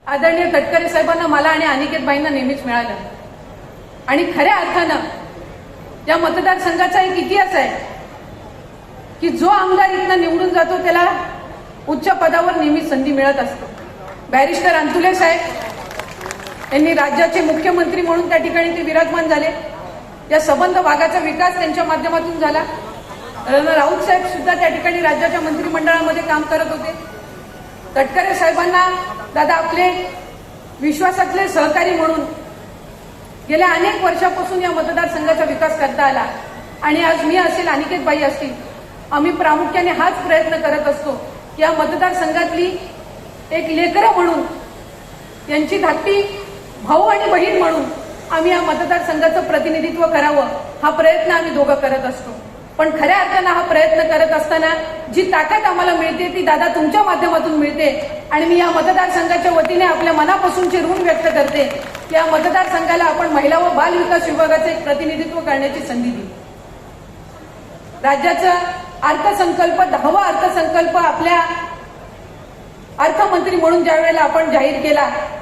आदरणीय तटकरे साहेबांना मला आणि अनिकेतबाईंना नेहमीच मिळालं आणि खऱ्या अर्थानं या मतदारसंघाचा एक इतिहास आहे की जो आमदार इथनं निवडून जातो त्याला उच्च पदावर नेहमी संधी मिळत असतो। बॅरिस्टर अंतुले साहेब यांनी राज्याचे मुख्यमंत्री म्हणून त्या ठिकाणी ते विराजमान झाले। या संबंध भागाचा विकास त्यांच्या माध्यमातून झाला। राऊत साहेब सुद्धा त्या ठिकाणी राज्याच्या मंत्रिमंडळामध्ये काम करत होते। तटकरे साहेबांना दादा आपले विश्वासातले सहकारी म्हणून गेल्या अनेक वर्षापासून या मतदारसंघाचा विकास करता आला आणि आज मी असेल अनिकेतबाई असतील आम्ही प्रामुख्याने हाच प्रयत्न करत असतो की या मतदारसंघातली एक लेकरं म्हणून यांची धाकटी भाऊ आणि बहीण म्हणून आम्ही या मतदारसंघाचं प्रतिनिधित्व करावं हा प्रयत्न आम्ही दोघं करत असतो। पण खऱ्या अर्थानं हा प्रयत्न करत असताना जी ताकद आम्हाला मिळते ती दादा तुमच्या माध्यमातून मिळते आणि मी या मतदारसंघाच्या वतीने आपल्या मनापासूनची ऋण व्यक्त करते की या मतदारसंघाला आपण महिला व बाल विकास विभागाचे एक प्रतिनिधित्व करण्याची संधी दिली। राज्याचा अर्थसंकल्प 10वा अर्थसंकल्प आपल्या अर्थमंत्री म्हणून ज्या वेळेला आपण जाहीर केला